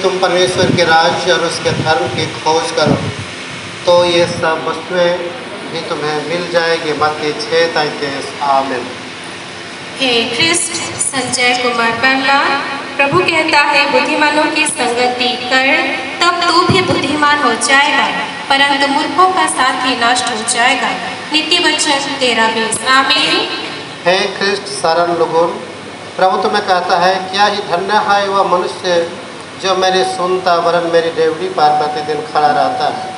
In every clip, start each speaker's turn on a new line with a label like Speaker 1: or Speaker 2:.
Speaker 1: तुम परमेश्वर के राज्य और उसके धर्म की खोज करो तो ये सब वस्तुएं भी तुम्हें मिल जाएगी। मत्ती 6:33। आमीन।
Speaker 2: हे ख्रिस्ट संजय कुमार परला, प्रभु कहता है बुद्धिमानों की संगति कर तब तू भी बुद्धिमान हो जाएगा, परंतु मूर्खों का साथ ही नष्ट हो जाएगा। नीति वचन 13:20। आमीन।
Speaker 1: हे ख्रिस्ट सरल लोगों, प्रभु तुम्हें कहता है क्या ही धन्य है वह मनुष्य जो मेरी सुनता वरन मेरी डेवढ़ी पर प्रतिदिन खड़ा रहता है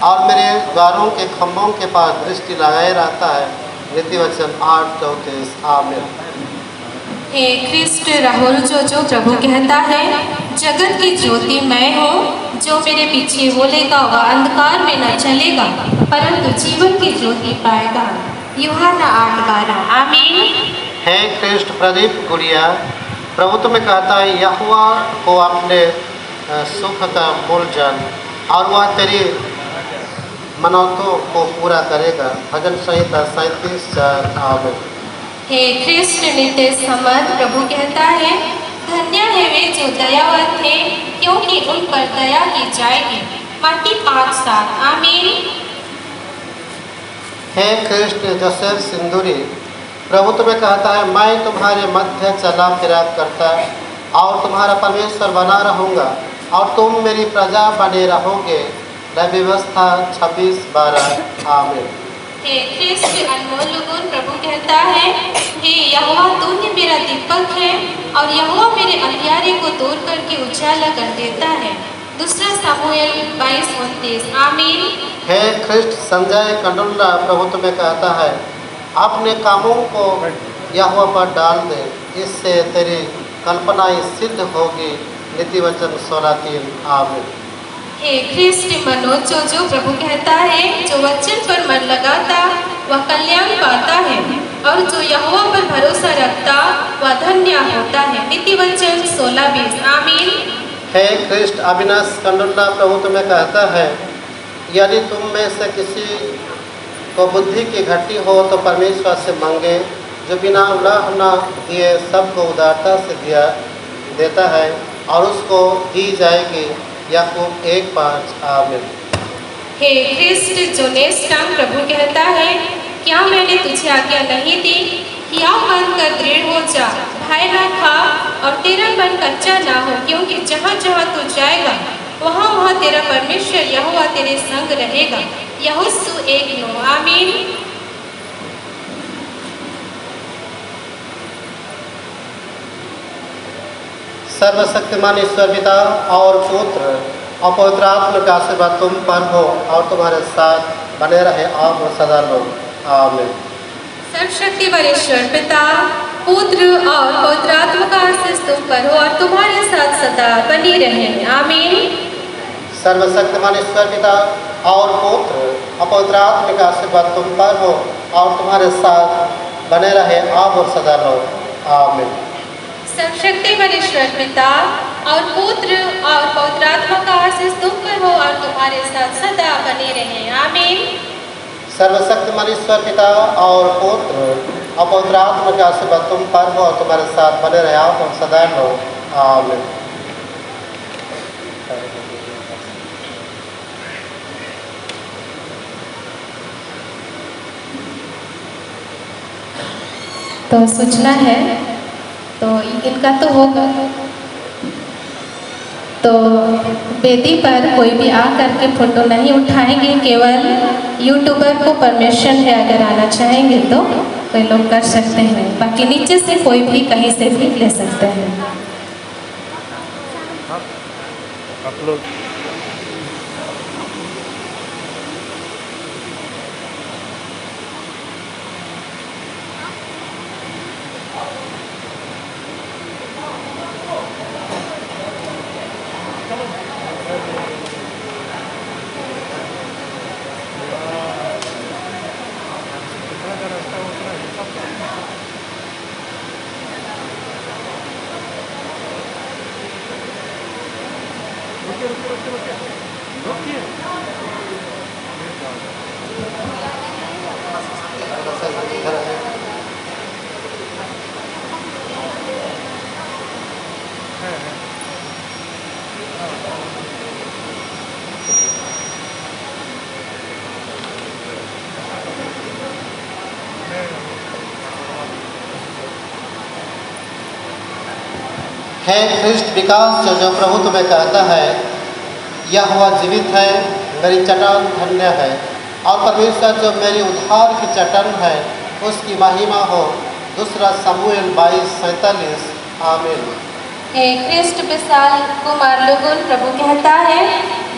Speaker 1: और मेरे द्वारों के खंभों के पास दृष्टि लगाए रहता है। नीति वचन 8:34। आमीन।
Speaker 2: हे ख्रिस्ट राहुल जो प्रभु कहता है जगत की ज्योति मैं हूँ, जो मेरे पीछे बोलेगा वह अंधकार में न चलेगा परंतु जीवन की ज्योति पाएगा। यूहन्ना 8:12। आमीन।
Speaker 1: हे ख्रिस्ट प्रदीप गुड़िया, प्रभु तुम्हें कहता है यहोवा को अपने सुख का मूल जान और वह तेरी मनौतों को पूरा करेगा। भजन संहिता 37:4। आमीन।
Speaker 2: हे ख्रिस्ट नित्य समर्थ, प्रभु कहता है धन्य है वे जो दयावान थे क्योंकि उन पर दया की जाएगी। मत्ती 5:7। आमीन।
Speaker 1: हे ख्रिस्ट जोसेफ सिंदूरी, प्रभु तुम्हें कहता है मैं तुम्हारे मध्य चला फिरा करता और तुम्हारा परमेश्वर बना रहूँगा और तुम मेरी प्रजा बने रहोगे। व्यवस्था 26:12। आमीन।
Speaker 2: हे ख्रिस्ट अनमोल लोगों, प्रभु कहता है हे यहोवा तू ही मेरा दीपक है और यहोवा मेरे अंधियारे को दूर करके उजाला कर देता है। दूसरा सामुएल 22:29। आमीन।
Speaker 1: हे ख्रिस्ट संजय कंडुल्ला, प्रभु तुम्हें कहता है अपने कामों को यहोवा पर डाल दे, इससे तेरी कल्पनाएं सिद्ध होगी। नीति वचन 16:3। आमीन।
Speaker 2: हे ख्रिस्ट मनोज जो प्रभु कहता है जो वचन पर मन लगाता वह कल्याण पाता है और जो यहोवा पर भरोसा रखता वह धन्य होता है। नीति वचन 16:20। आमीन।
Speaker 1: हे ख्रिस्ट अविनाश कंडुल्ला, प्रभु तुम्हें कहता है यदि तुम में से किसी को बुद्धि की घटी हो तो परमेश्वर से मांगे जो बिना उलाह न दिए सबको उदारता से देता है और उसको दी जाएगी। याकूब 1:5। आमीन।
Speaker 2: हे ख्रिस्ट जो नेस्टम, प्रभु कहता है क्या मैंने तुझे आज्ञा नहीं दी कि आँख बंद कर दृढ़ हो जा, भय न खा और तेरा मन कच्चा ना हो, क्योंकि जहाँ जहाँ तू जाएगा वहाँ वहाँ तेरा परमेश्वर यहोवा तेरे संग रहेगा। यहोशू 1:9। आमीन।
Speaker 1: सर्वशक्तिमान ईश्वर पिता और पुत्र और पवित्र आत्मा का आशीर्वाद तुम पर हो और तुम्हारे साथ बने रहे अब और सदा लोग। आमीन।
Speaker 2: सर्वशक्तिमान ईश्वर पिता, पुत्र और पवित्र आत्मा का आशीष तुम पर हो और तुम्हारे साथ सदा बनी रहे। आमीन।
Speaker 1: सर्वशक्तिमान ईश्वर पिता और पुत्र और पवित्र आत्मा का आशीर्वाद तुम पर हो और तुम्हारे साथ बने रहे अब और सदा लोग। आमीन।
Speaker 2: सर्वशक्तिमान ईश्वर पिता और पुत्र और पवित्र आत्मा का आशीष तुम पर हो और तुम्हारे साथ सदा बने रहे। आमीन।
Speaker 1: सर्वशक्तिमान ईश्वर पिता और पुत्र और पवित्र आत्मा का आशीर्वाद तुम पर हो और तुम्हारे साथ बने रहे अब और सदा लोग। आमीन।
Speaker 2: तो सूचना है तो इनका तो होगा, तो वेदी पर कोई भी आ करके फोटो नहीं उठाएंगे, केवल यूट्यूबर को परमिशन है, अगर आना चाहेंगे तो कोई लोग कर सकते हैं, बाकी नीचे से कोई भी कहीं से भी ले सकते हैं।
Speaker 3: आप लोग
Speaker 1: है ख्रिस्ट विकास जो प्रभु तुम्हें कहता है, यह हुआ जीवित है, मेरी चट्टान धन्य है, और परमेश्वर जो मेरी उद्धार की चट्टान है उसकी महिमा हो। दूसरा समूएल 22:47। आमीन।
Speaker 2: हे ख्रिस्ट विशाल कुमार लुगुन प्रभु कहता है,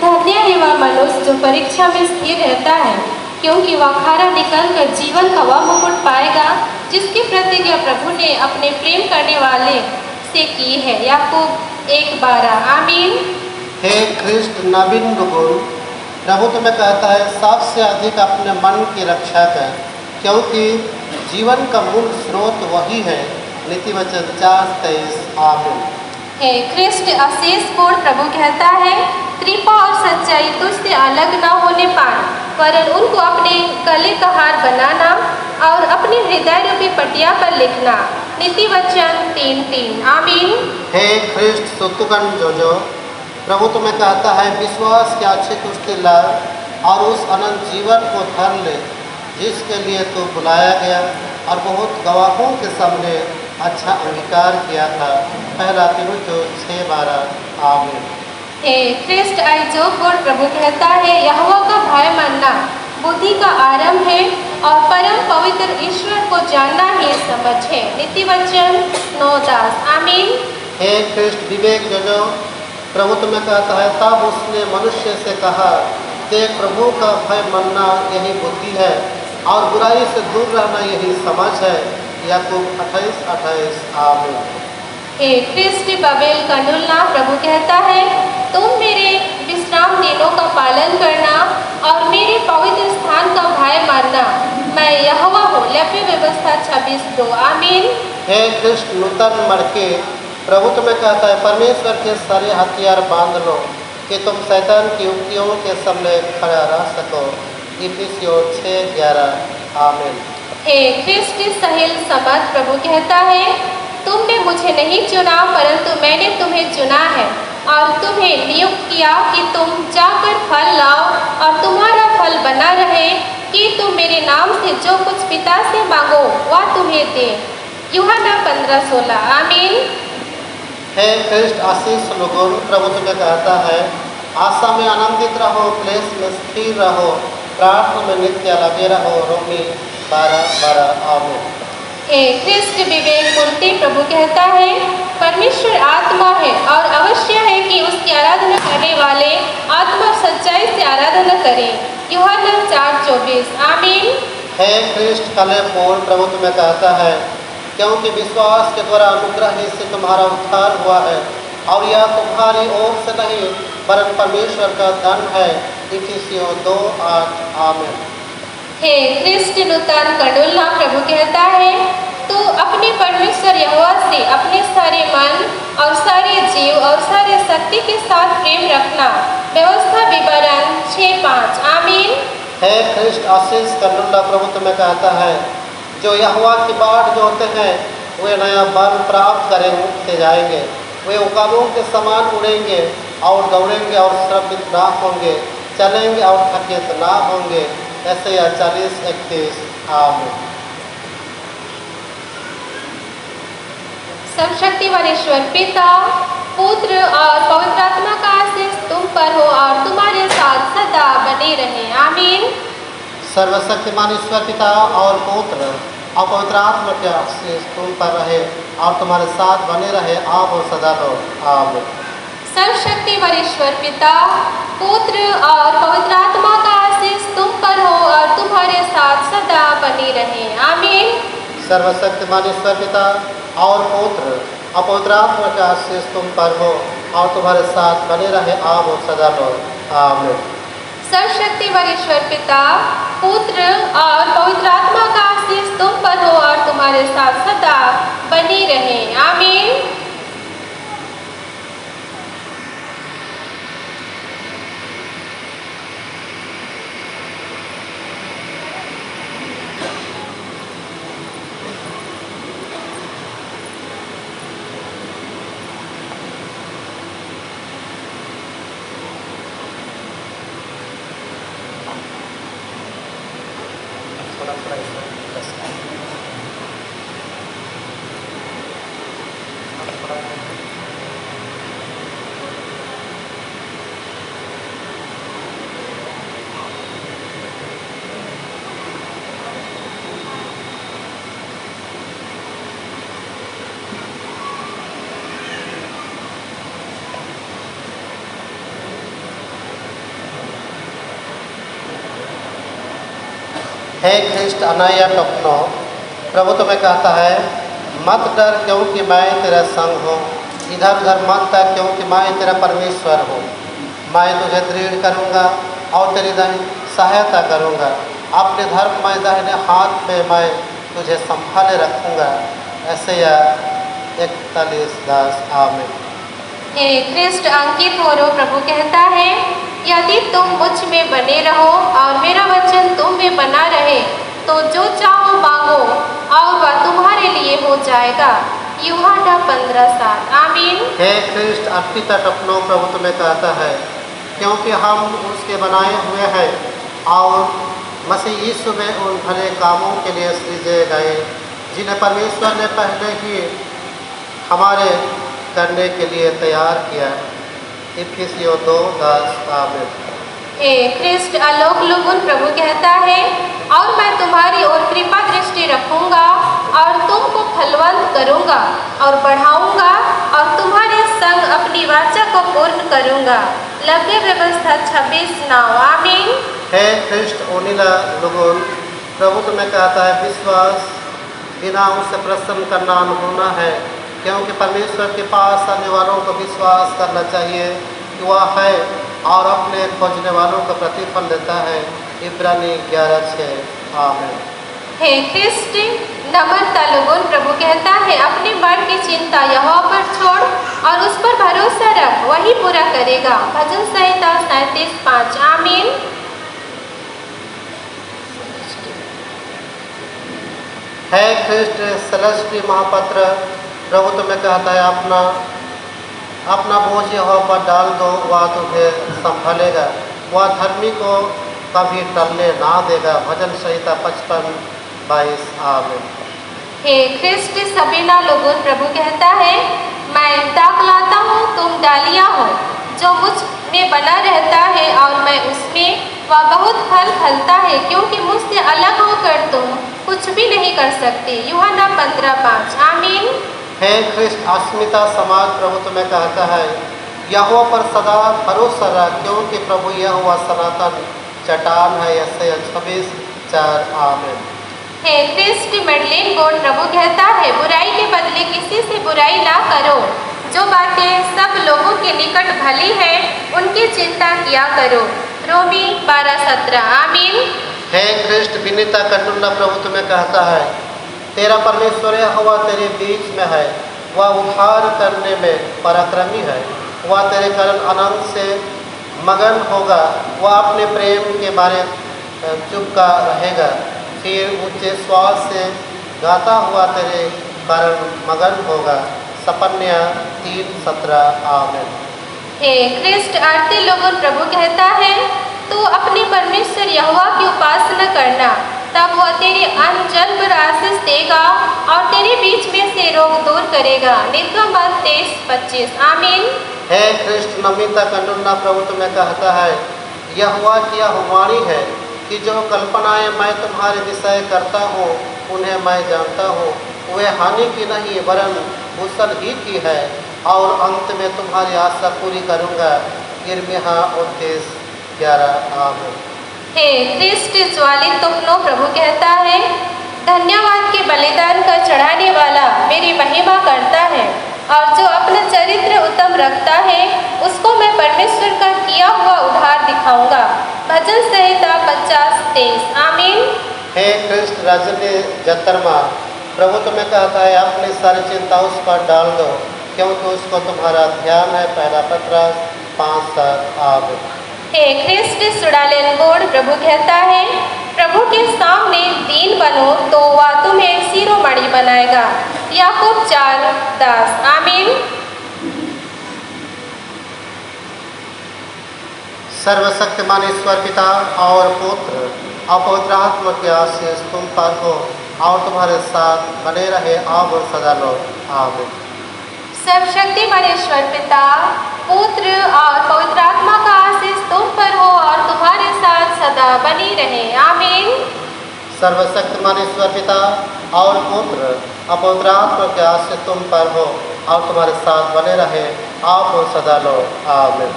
Speaker 2: धन्य है वह मनुष्य जो परीक्षा में स्थिर रहता है, क्योंकि वह खारा निकलकर जीवन का वह मुकुट पाएगा जिसकी प्रतिज्ञा प्रभु ने अपने प्रेम करने वाले से की है। याकूब 1:12। आमीन।
Speaker 1: हे ख्रिस्ट नवीन लुगुन प्रभु तुम्हें कहता है, सबसे अधिक अपने मन की रक्षा कर, क्योंकि जीवन का मूल स्रोत वही है। नीति वचन 4:23। आमीन।
Speaker 2: हे ख्रिस्ट अशेष पूर्ण प्रभु कहता है, कृपा और सच्चाई तुझसे अलग न होने पाए, वरन उनको अपने गले का हार बनाना और अपने हृदय रूपी पटिया पर लिखना। नीति वचन 3:3। आमीन।
Speaker 1: हे ख्रिस्ट सुतुगन जो प्रभु तुम्हें कहता है, विश्वास की अच्छी कुश्ती लड़ और उस अनंत जीवन को धर ले जिसके लिए तू बुलाया गया और बहुत गवाहों के सामने अच्छा अंगीकार किया था। पहला तीमुथियुस 6:12। आमीन।
Speaker 2: हे ख्रिस्ट जो पूर्ण प्रभु कहता है, यहोवा का भय मानना बुद्धि का आरंभ है और परम पवित्र ईश्वर को जानना ही समझ है। नीति वचन 9:10। आमीन।
Speaker 1: हे ख्रिस्ट विवेक जो प्रभु तुम्हें कहता है, तब उसने मनुष्य से कहा, देख प्रभु का भय मानना यही बुद्धि है और बुराई से दूर रहना यही समझ है। याकूब 28:28। आमीन।
Speaker 2: हे ख्रिस्ट बबेल कंडुलना प्रभु कहता है, तुम मेरे विश्राम दिनों का पालन करना और मेरे पवित्र स्थान का भय मानना। मैं यहोवा हूँ। लेवी व्यवस्था 26:2। आमीन।
Speaker 1: हे ख्रिस्ट नूतन मरके प्रभु तुम्हें कहता है, परमेश्वर के सारे हथियार बांध लो कि तुम शैतान की युक्तियों के सामने खड़ा रह सको। इफिसियों 6:11। आमीन।
Speaker 2: हे ख्रिस्ट सहेल समझ प्रभु कहता है, तुमने मुझे नहीं चुना परंतु मैंने तुम्हें चुना है और तुम्हें नियुक्त किया कि तुम जाकर फल लाओ और तुम्हारा फल बना रहे, कि तुम मेरे नाम से जो कुछ पिता से मांगो वह तुम्हें दे। यूहन्ना 15:16। आमीन।
Speaker 1: हे ख्रिस्ट आशीष लोगों प्रभु तुम्हें कहता है, आशा में आनंदित रहो, क्लेश में स्थिर रहो, प्रार्थना में नित्य लगे रहो। रोमी 12:12। आमीन।
Speaker 2: हे ख्रिस्ट विवेक मूर्ति प्रभु कहता है, परमेश्वर आत्मा है और अवश्य है कि उसकी आराधना करने वाले आत्मा सच्चाई से आराधना करें। यूहन्ना 4:24। आमीन।
Speaker 1: हे ख्रिस्ट कले पूर्ण प्रभु तुम्हें कहता है, क्योंकि विश्वास के द्वारा अनुग्रह ही से तुम्हारा उद्धार हुआ है और यह तुम्हारी ओर से नहीं वरन परमेश्वर का दान है। इफिसियों 2:8। आमीन।
Speaker 2: हे ख्रिस्ट नूतन कंडुलना प्रभु कहता है, तू अपने परमेश्वर यहोवा से अपने सारे मन और सारे जीव और सारे शक्ति के साथ प्रेम रखना। व्यवस्था विवरण 6:5। आमीन।
Speaker 1: हे ख्रिस्ट आशीष कंडुला प्रभु तुम्हें कहता है, जो यहोवा की बाट जोते हैं वे नया बल प्राप्त करते जाएंगे, वे उकाबों के समान उड़ेंगे और दौड़ेंगे और श्रमित ना होंगे, चलेंगे और थकित ना होंगे। ऐसे 40:31। आमीन।
Speaker 2: सर्वशक्तिमान ईश्वर पिता, पुत्र और पवित्र आत्मा का आशीष तुम पर हो और तुम्हारे साथ सदा बने रहे। आमीन।
Speaker 1: सर्वशक्तिमान ईश्वर पिता और पुत्र और पवित्र आत्मा के आशीष तुम पर रहे और तुम्हारे साथ बने रहे, आप और सदा लो। आमीन।
Speaker 2: सर्वशक्तिमान ईश्वर पिता, पुत्र और पवित्र आत्मा का आशीष तुम पर हो और तुम्हारे साथ सदा बने रहे। आमीन।
Speaker 1: सर्वशक्तिमान ईश्वर पिता और पुत्र और पवित्र आत्मा के आशीष तुम पर हो और तुम्हारे साथ बने रहे, आप और सदा लो। आमीन।
Speaker 2: सर्वशक्तिमान ईश्वर पिता, पुत्र और पवित्र आत्मा का आशीष तुम पर हो और तुम्हारे साथ सदा बनी रहे। आमीन।
Speaker 1: हे ख्रिस्ट अनाया टपनो, प्रभु तुम्हें कहता है मत डर क्योंकि मैं तेरा संग हूँ, इधर उधर मत कर क्योंकि मैं तेरा परमेश्वर हूँ। मैं तुझे दृढ़ करूँगा और तेरी सहायता करूँगा, अपने धर्ममय दाहिने हाथ में मैं तुझे संभाले रखूँगा। ऐसाया 41:10 आमीन।
Speaker 2: हे ख्रिस्ट अंकित हो रो, प्रभु कहता है यदि तुम मुझ में बने रहो और मेरा वचन तुम में बना रहे तो जो चाहो मांगो और वह तुम्हारे लिए हो जाएगा। यूहन्ना 15:7 आमीन।
Speaker 1: हे ख्रिस्ट अर्पित टपनो, प्रभु तुम्हें कहता है क्योंकि हम उसके बनाए हुए हैं और मसीह यीशु में उन भले कामों के लिए सृजे गए जिन्हें परमेश्वर ने पहले ही हमारे करने के लिए तैयार किया। इफिसियों 2:10 आमीन।
Speaker 2: हे ख्रिस्ट आलोक लोगुन, प्रभु कहता है और मैं तुम्हारी ओर कृपा दृष्टि रखूंगा और तुमको फलवंत करूंगा और बढ़ाऊंगा और तुम्हारे संग अपनी वाचा को पूर्ण करूंगा। लव्य व्यवस्था 26:9 आमीन।
Speaker 1: हे ख्रिस्ट ओनिला लोगोन, प्रभु तुम्हें कहता है विश्वास बिना उसे प्रसन्न करना अनहोना है, क्योंकि परमेश्वर के पास आने वालों को विश्वास करना चाहिए कि वह है और अपने खोजने वालों को प्रतिफल देता है। इब्रानी 11:6 आमीन।
Speaker 2: हे ख्रिस्ट नम्रता लोगोन, प्रभु कहता है अपने मन की चिंता यहोवा पर छोड़ और उस पर भरोसा रख, वही पूरा करेगा। भजन संहिता 37:5 आमीन।
Speaker 1: है ख्रिस्ट सलस्टी महापत्र, प्रभु तुम्हें कहता है अपना बोझ यहोवा पर डाल दो, वह तुझे संभालेगा, वह धर्मी को कभी टलने ना देगा। भजन संहिता 55:22 आमीन।
Speaker 2: हे ख्रिस्ट सबीना लोगों, प्रभु कहता है मैं दाख लाता हूँ, तुम डालियाँ हो, जो मुझ में बना रहता है और मैं उसमें, वह बहुत फल फलता है, क्योंकि मुझसे अलग होकर तुम कुछ भी नहीं कर सकते। यूहन्ना 15:5 आमीन।
Speaker 1: हे ख्रिस्ट अस्मिता समाज, प्रभु तुम्हें कहता है यहोवा पर सदा भरोसा रख, क्योंकि प्रभु यहोवा सनातन चट्टान है। यशायाह 26:4 आमीन।
Speaker 2: हे ख्रिस्ट मेडलिन बोर्ड, प्रभु कहता है बुराई के बदले किसी से बुराई ना करो, जो बातें सब लोगों के निकट भली है उनकी चिंता किया करो। रोमी 12:17 आमीन।
Speaker 1: हे ख्रिस्ट विनीता कंडुल्ला, प्रभु तुम्हें कहता है तेरा परमेश्वर यहोवा तेरे बीच में है, वह उद्धार करने में पराक्रमी है, वह तेरे कारण आनंद से मगन होगा, वह अपने प्रेम के बारे चुपका रहेगा, फिर ऊंचे श्वास से गाता हुआ तेरे कारण मगन होगा। सपन्या 3:17 आमीन।
Speaker 2: हे ख्रिस्ट आरती लोगों, प्रभु कहता है तू अपने परमेश्वर यहोवा की उपासना करना, तब वह तेरे अन्न जल पर आशीष देगा और तेरे बीच में से रोग दूर करेगा। निर्गमन 23:25 आमीन।
Speaker 1: हे ख्रिस्ट नमिता कंडुल्ला, प्रभु तुम्हें कहता है यहोवा की यह वाणी है कि जो कल्पनाएं मैं तुम्हारे विषय करता हूँ उन्हें मैं जानता हूँ, वे हानि की नहीं वरन कुशल ही की है, और अंत में तुम्हारी आशा पूरी करूँगा। यिर्मयाह 29:11 आमीन।
Speaker 2: हे ख्रिस्ट ज्वालित तुफनो, प्रभु कहता है धन्यवाद के बलिदान का चढ़ाने वाला मेरी महिमा करता है, और जो अपना चरित्र उत्तम रखता है उसको मैं परमेश्वर का किया हुआ उद्धार दिखाऊंगा। भजन संहिता 50:23 आमीन।
Speaker 1: हे ख्रिस्ट राजने जतरमा, प्रभु तुम्हें कहता है अपनी सारी चिंता उस पर डाल दो, क्योंकि उसको तुम्हारा ध्यान है। पहला पत्रस 5:7 आमीन।
Speaker 2: हे ख्रिस्ट सुडालेन गोड, प्रभु कहता है प्रभु के सामने दीन बनो तो वह तुम्हें शिरोमणि बनाएगा। याकूब 4:10 आमीन।
Speaker 1: सर्वशक्तिमान ईश्वर पिता और पुत्र और पवित्र आत्मा के आशीष तुम पर हो और तुम्हारे साथ बने रहे अब और सदा लो आमीन।
Speaker 2: सर्वशक्तिमान ईश्वर पिता, पुत्र और पवित्र आत्मा का आशीष तुम पर हो और तुम्हारे साथ सदा बनी रहे आमीन।
Speaker 1: सर्वशक्तिमान ईश्वर पिता और पुत्र और पवित्र आत्मा के आशीष तुम पर हो और तुम्हारे साथ बने रहे अब और सदा लो आमीन।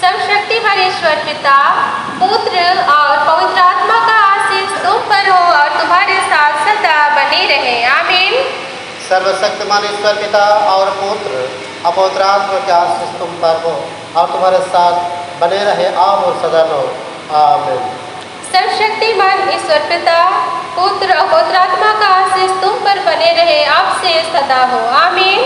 Speaker 2: सर्वशक्तिमान ईश्वर पिता, पुत्र और पवित्र आत्मा का आशीष तुम पर हो और तुम्हारे साथ सदा बने रहे। आमीन।
Speaker 1: सर्वशक्तिमान ईश्वर पिता और पुत्र अपवित्र आत्मा के आशीष तुम पर हो और तुम्हारे साथ बने रहे अब और सदा रहो। आमीन।
Speaker 2: सर्वशक्तिमान ईश्वर पिता पुत्र और पवित्र आत्मा का आशीष तुम पर बने रहे अब से सदा हो। आमीन।